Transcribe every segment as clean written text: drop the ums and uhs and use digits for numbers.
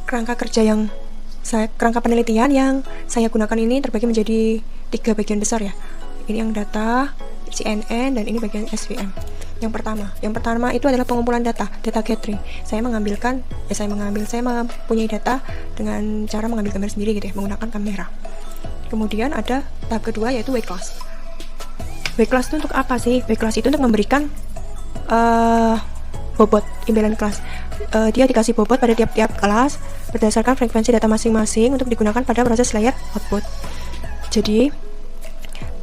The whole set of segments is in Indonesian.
Kerangka penelitian yang saya gunakan ini terbagi menjadi 3 bagian besar ya. Ini yang data CNN dan ini bagian SVM. Yang pertama itu adalah pengumpulan data gathering. Saya mempunyai data dengan cara mengambil gambar sendiri gitu ya, menggunakan kamera. Kemudian ada tahap kedua yaitu wake class. Wake class itu untuk apa sih? Wake class itu untuk memberikan bobot imbalan kelas. Dia dikasih bobot pada tiap-tiap kelas berdasarkan frekuensi data masing-masing untuk digunakan pada proses layer output. Jadi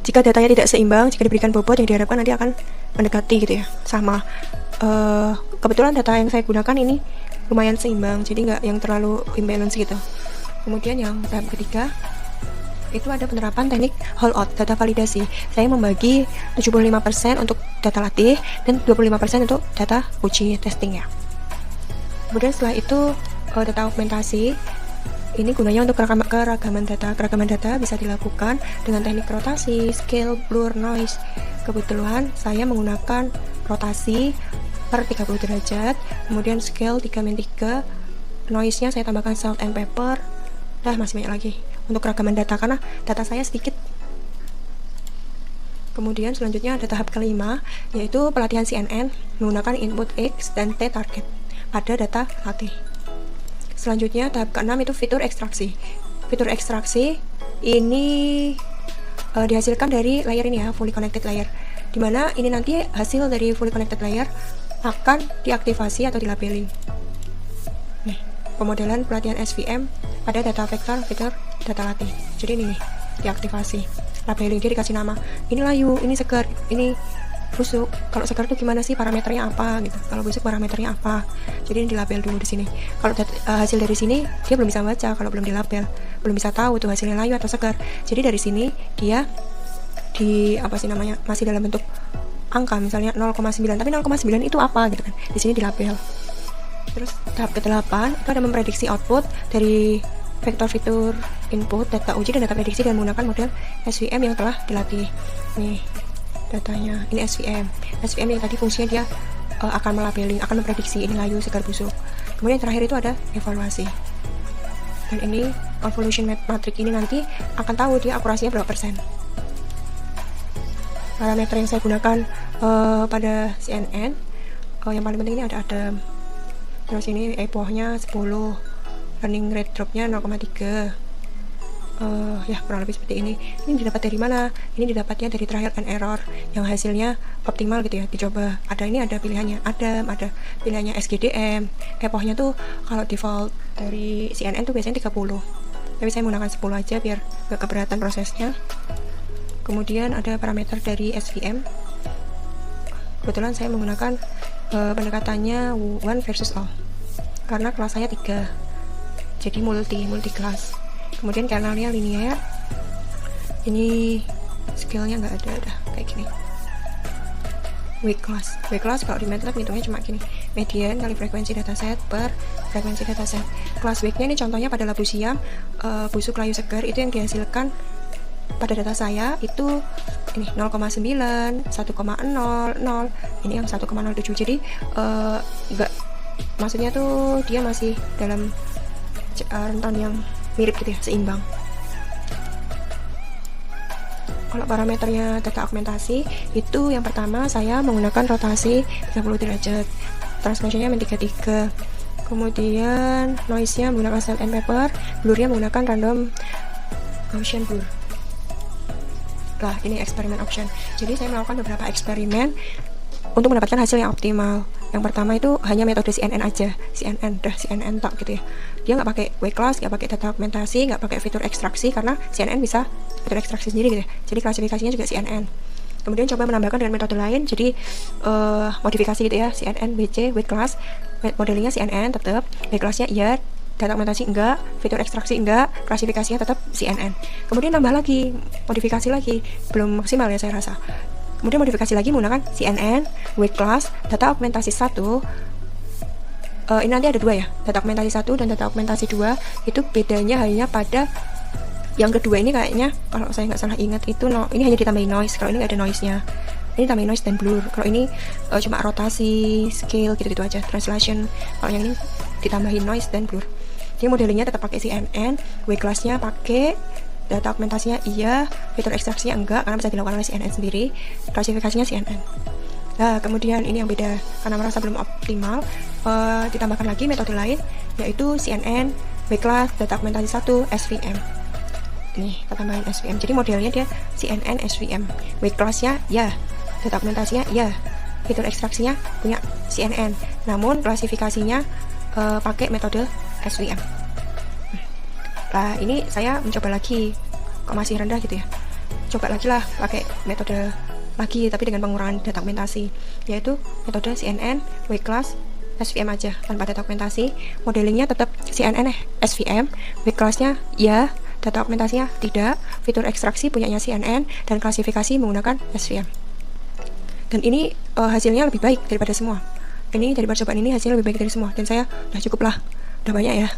jika datanya tidak seimbang, jika diberikan bobot yang diharapkan nanti akan mendekati gitu ya, sama. Kebetulan data yang saya gunakan ini lumayan seimbang, jadi nggak yang terlalu imbalance gitu. Kemudian yang tahap ketiga itu ada penerapan teknik holdout, data validasi. Saya membagi 75% untuk data latih dan 25% untuk data uji testing ya. Kemudian setelah itu data augmentasi. Ini gunanya untuk keragaman data. Keragaman data bisa dilakukan dengan teknik rotasi, scale, blur, noise. Kebetulan saya menggunakan rotasi per 30 derajat, kemudian scale 3:3, noise-nya saya tambahkan salt and pepper. Masih banyak lagi untuk keragaman data karena data saya sedikit. Kemudian selanjutnya ada tahap kelima, yaitu pelatihan CNN menggunakan input X dan T target pada data latih. Selanjutnya tahap keenam itu fitur ekstraksi. Fitur ekstraksi ini dihasilkan dari layer ini ya, fully connected layer. Dimana ini nanti hasil dari fully connected layer akan diaktifasi atau dilabeling. Nih, pemodelan pelatihan SVM pada data vektor fitur data latih. Jadi ini nih, diaktifasi, labeling, dia dikasih nama. Ini layu, ini segar, ini busuk. Kalau segar tuh gimana sih, parameternya apa gitu. Kalau busuk parameternya apa. Jadi ini dilabel dulu di sini. Kalau hasil dari sini dia belum bisa baca kalau belum dilabel, belum bisa tahu tuh hasilnya layu atau segar. Jadi dari sini dia masih dalam bentuk angka, misalnya 0,9, tapi 0,9 itu apa gitu kan. Di sini dilabel. Terus tahap ke-8 itu ada memprediksi output dari vektor fitur input, data uji dan data prediksi dengan menggunakan model SVM yang telah dilatih. Nih datanya, ini SVM yang tadi fungsinya dia akan melabeling, akan memprediksi ini layu, segar, busuk. Kemudian terakhir itu ada evaluasi, dan ini convolution matrix ini nanti akan tahu dia akurasinya berapa persen. Parameter yang saya gunakan pada CNN, yang paling penting ini ada Adam, terus ini epochnya 10, learning rate dropnya 0,3. Ya kurang lebih seperti ini. Ini didapat dari mana? Ini didapatnya dari trial and error yang hasilnya optimal gitu ya, dicoba. Ini ada pilihannya Adam, ada pilihannya SGDM. Epochnya tuh kalau default dari CNN tuh biasanya 30, tapi saya menggunakan 10 aja biar gak keberatan prosesnya. Kemudian ada parameter dari SVM. Kebetulan saya menggunakan pendekatannya one versus all karena kelasnya 3, jadi multi kelas. Kemudian kanalnya linear, ini scale-nya nggak ada kayak gini. Wake class kalau di MATLAB hitungnya cuma gini, median kali frekuensi dataset per frekuensi dataset. Kelas wake-nya ini contohnya pada labu siam, busuk, layu, segar, itu yang dihasilkan pada data saya itu ini 0,9, 1,00, ini yang 1,07. Jadi enggak, maksudnya tuh dia masih dalam rentan yang mirip gitu ya, seimbang. Kalau parameternya data augmentasi itu yang pertama saya menggunakan rotasi 30 derajat, transformation-nya -3. Kemudian noise-nya menggunakan salt and pepper, blur-nya menggunakan random Gaussian blur. Ini eksperimen option. Jadi saya melakukan beberapa eksperimen untuk mendapatkan hasil yang optimal. Yang pertama itu hanya metode CNN aja, CNN tok gitu ya. Dia nggak pakai wake class, nggak pakai data augmentasi, nggak pakai fitur ekstraksi karena CNN bisa fitur ekstraksi sendiri gitu ya. Jadi klasifikasinya juga CNN. Kemudian coba menambahkan dengan metode lain, jadi modifikasi gitu ya, CNN BC wake class, modelingnya CNN tetap, wake classnya iya, data augmentasi enggak, fitur ekstraksi enggak, klasifikasinya tetap CNN. Kemudian nambah lagi, modifikasi lagi, belum maksimal ya saya rasa. Kemudian modifikasi lagi menggunakan CNN, wake class, data augmentasi 1. Ini nanti ada 2 ya, data augmentasi 1 dan data augmentasi 2. Itu bedanya hanya pada yang kedua ini kayaknya, kalau saya nggak salah ingat itu ini hanya ditambahin noise, kalau ini nggak ada noise-nya. Ini tambahin noise dan blur. Kalau ini cuma rotasi, scale gitu-gitu aja, translation. Kalau yang ini ditambahin noise dan blur. Jadi modelingnya tetap pakai CNN, weight class-nya pakai, data augmentasinya iya, fitur ekstraksinya enggak karena bisa dilakukan oleh CNN sendiri, klasifikasinya CNN. Nah, kemudian ini yang beda karena merasa belum optimal, ditambahkan lagi metode lain yaitu CNN, weight class, data augmentasi 1, SVM. Nih, kita tambahin SVM. Jadi modelnya dia CNN SVM. Weight class-nya ya, data augmentasinya ya, fitur ekstraksinya punya CNN. Namun klasifikasinya pakai metode SVM. Nah, ini saya mencoba lagi, kok masih rendah gitu ya. Coba lagi lah pakai metode lagi tapi dengan pengurangan data augmentasi, yaitu metode CNN, weight class, SVM aja tanpa data augmentasi. Modelingnya tetap CNN SVM, weight class-nya ya, data augmentasinya tidak, fitur ekstraksi punyanya CNN, dan klasifikasi menggunakan SVM. Dan ini hasilnya lebih baik daripada semua. Ini dari percobaan ini hasilnya lebih baik dari semua, dan saya udah cukup lah, udah banyak ya.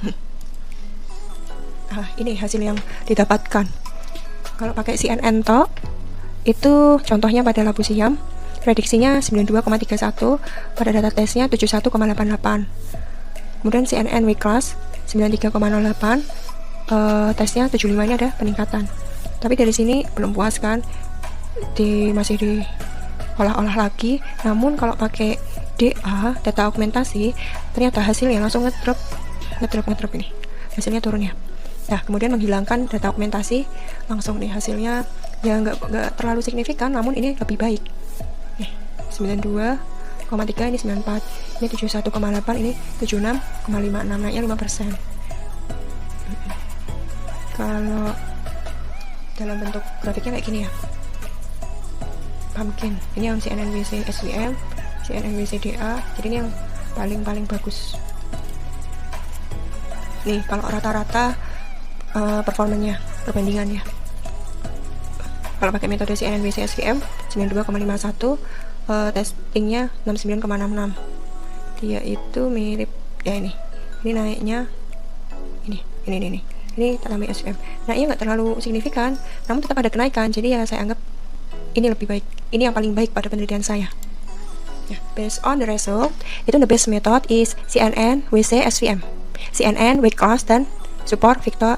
Nah, ini hasil yang didapatkan. Kalau pakai CNN tok, itu contohnya pada labu siam, prediksinya 92,31, pada data tesnya 71,88. Kemudian CNN weight class 93,08, tesnya 75, ini ada peningkatan. Tapi dari sini belum puas kan, masih diolah-olah lagi. Namun kalau pakai DA, data augmentasi, ternyata hasilnya langsung ngedrop ini, hasilnya turun ya. Nah, kemudian menghilangkan data augmentasi, langsung nih hasilnya ya nggak terlalu signifikan, namun ini lebih baik. Nih, 92,3, ini 94, ini 71,8, ini 76,56, naiknya 5%. Kalau dalam bentuk grafiknya kayak gini ya, pumpkin. Ini yang CNNWC SVM, CNNWC DA, jadi ini yang paling bagus. Nih, kalau rata-rata performanya, perbandingannya. Kalau pakai metode CNNWC SVM 92,51, testingnya 69,66. Dia itu mirip ya ini naiknya ini tambah SVM. Naiknya nggak terlalu signifikan, namun tetap ada kenaikan. Jadi ya saya anggap ini lebih baik. Ini yang paling baik pada penelitian saya. Ya, based on the result, itu the best method is CNN, WC, SVM. CNN, weight class, dan support Victor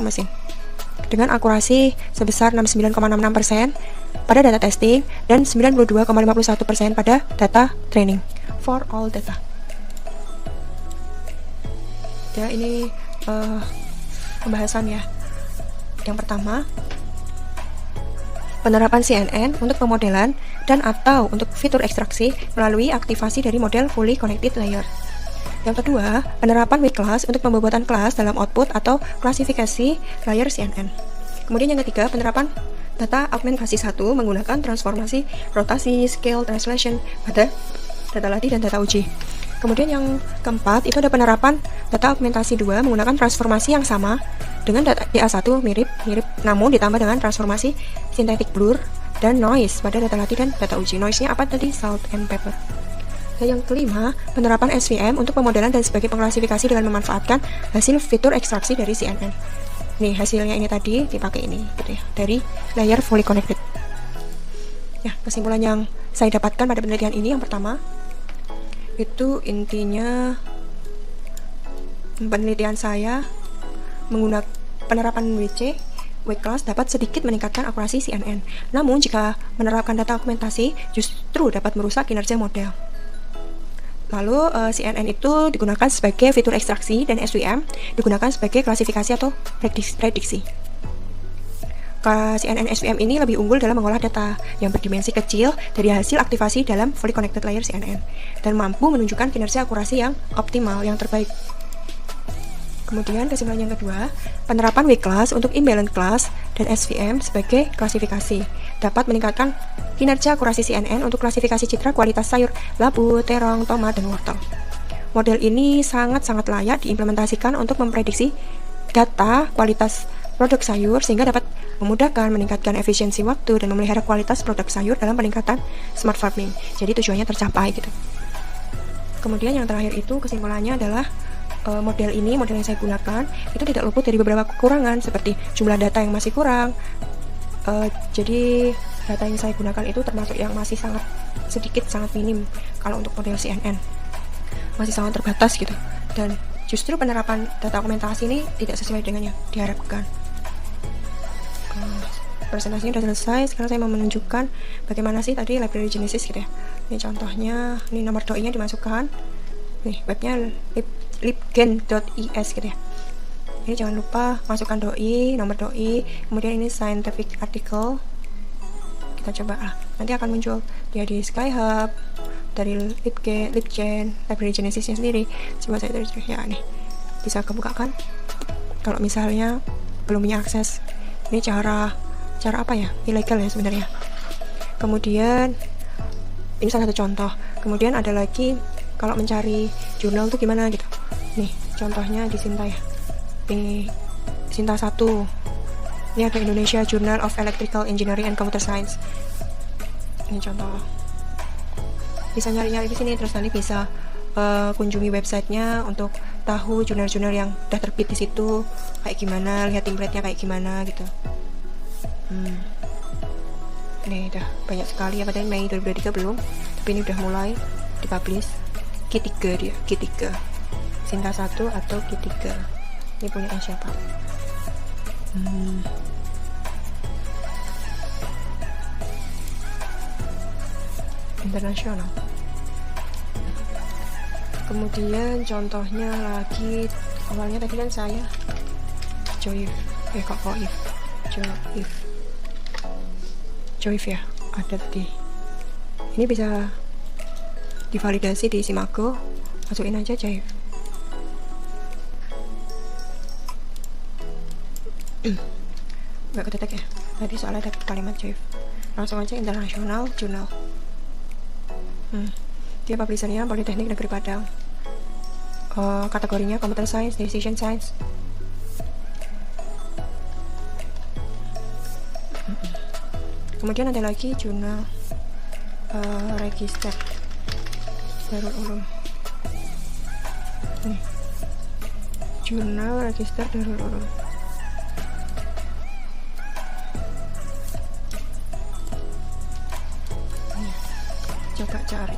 mesin dengan akurasi sebesar 69,66% pada data testing dan 92,51% pada data training for all data. Ya, ini pembahasan ya. Yang pertama, penerapan CNN untuk pemodelan dan atau untuk fitur ekstraksi melalui aktivasi dari model fully connected layer. Yang kedua, penerapan weight class untuk pembuatan kelas dalam output atau klasifikasi layer CNN. Kemudian yang ketiga, penerapan data augmentasi 1 menggunakan transformasi, rotasi, scale, translation pada data latih dan data uji. Kemudian yang keempat, itu ada penerapan data augmentasi 2 menggunakan transformasi yang sama dengan data DA1 mirip, namun ditambah dengan transformasi synthetic blur dan noise pada data latih dan data uji. Noise-nya apa tadi? Salt and pepper. Nah, yang kelima, penerapan SVM untuk pemodelan dan sebagai pengklasifikasi dengan memanfaatkan hasil fitur ekstraksi dari CNN. Nih, hasilnya ini tadi dipakai ini gitu ya, dari layer fully connected. Ya, kesimpulan yang saya dapatkan pada penelitian ini, yang pertama, itu intinya penelitian saya menggunakan penerapan WC, weight class, dapat sedikit meningkatkan akurasi CNN. Namun jika menerapkan data augmentasi justru dapat merusak kinerja model. Lalu CNN itu digunakan sebagai fitur ekstraksi dan SVM digunakan sebagai klasifikasi atau prediksi. CNN SVM ini lebih unggul dalam mengolah data yang berdimensi kecil dari hasil aktivasi dalam fully connected layer CNN dan mampu menunjukkan kinerja akurasi yang optimal, yang terbaik. Kemudian kesimpulan yang kedua, penerapan weight class untuk imbalance class dan SVM sebagai klasifikasi dapat meningkatkan kinerja akurasi CNN untuk klasifikasi citra kualitas sayur, labu, terong, tomat, dan wortel. Model ini sangat-sangat layak diimplementasikan untuk memprediksi data kualitas produk sayur sehingga dapat memudahkan meningkatkan efisiensi waktu dan memelihara kualitas produk sayur dalam peningkatan smart farming. Jadi tujuannya tercapai gitu. Kemudian yang terakhir itu kesimpulannya adalah model yang saya gunakan itu tidak luput dari beberapa kekurangan seperti jumlah data yang masih kurang. Jadi data yang saya gunakan itu termasuk yang masih sangat sedikit, sangat minim kalau untuk model CNN, masih sangat terbatas gitu. Dan justru penerapan data argumentasi ini tidak sesuai dengan yang diharapkan. Presentasinya sudah selesai. Sekarang saya mau menunjukkan bagaimana sih tadi library Genesis gitu ya. Ini contohnya, ini nomor doi-nya dimasukkan. Nih, webnya libgen.is gitu ya. Ini jangan lupa masukkan doi, nomor doi, kemudian ini scientific article. Kita coba lah. Nanti akan muncul dia di Skyhub, dari libgen, library Genesisnya sendiri. Coba saya terus ya, nih bisa kebuka kan? Kalau misalnya belum punya akses, ini cara apa ya, ilegal ya sebenarnya. Kemudian ini salah satu contoh. Kemudian ada lagi kalau mencari jurnal tuh gimana gitu. Nih contohnya di Sinta ya, ini Sinta 1. Ini ada Indonesia Journal of Electrical Engineering and Computer Science. Ini contoh, bisa nyari-nyari di sini. Terus nanti bisa kunjungi websitenya untuk tahu jurnal-jurnal yang udah terbit di situ kayak gimana, lihat template-nya kayak gimana gitu. Ini udah banyak sekali ya, padahal Mei 2023 belum, tapi ini udah mulai dipublish. Q3 dia, Q3 Sinta 1 atau Q3. Ini punya siapa? Internasional. Kemudian contohnya lagi, awalnya tadi kan saya Joif ya, ada tadi. Ini bisa divalidasi di Simago, masukin aja Joif. Nggak kedetek ya, tadi soalnya ada kalimat Joif. Langsung aja International Journal. Dia publishernya Politeknik Negeri Padang. Kategorinya Computer Science, Decision Science. Kemudian ada lagi jurnal register Darul Ulum. Nih, jurnal register Darul Ulum. Coba cari.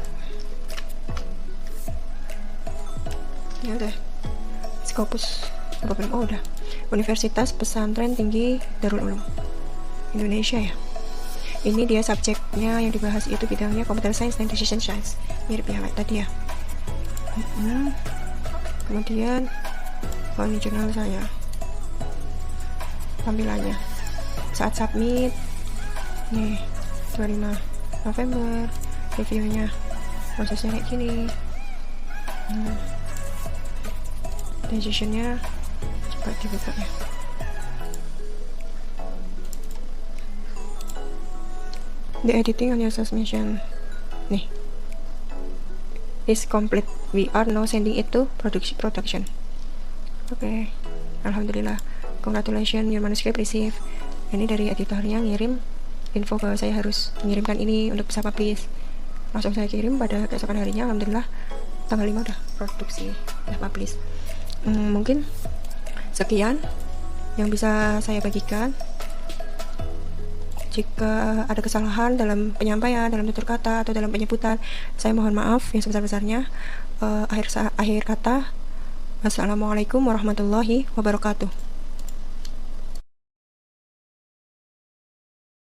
Ya udah, Scopus belum. Oh udah, Universitas Pesantren Tinggi Darul Ulum Indonesia ya. Ini dia subjeknya yang dibahas itu bidangnya Computer Science dan Decision Science, mirip ya kayak tadi ya. Kemudian ini jurnal saya, tampilannya saat submit nih 25 November, reviewnya prosesnya kayak gini. Decisionnya coba dibuka ya. The editing on your submission nih is complete, we are now sending it to production. Oke. Alhamdulillah, congratulations, your manuscript received. Ini dari editornya ngirim info bahwa saya harus mengirimkan ini untuk bisa publish. Langsung saya kirim pada keesokan harinya. Alhamdulillah tanggal 5 udah produksi, udah publish. Mungkin sekian yang bisa saya bagikan. Jika ada kesalahan dalam penyampaian, dalam tutur kata, atau dalam penyebutan, saya mohon maaf yang sebesar-besarnya. Akhir kata, wassalamualaikum warahmatullahi wabarakatuh.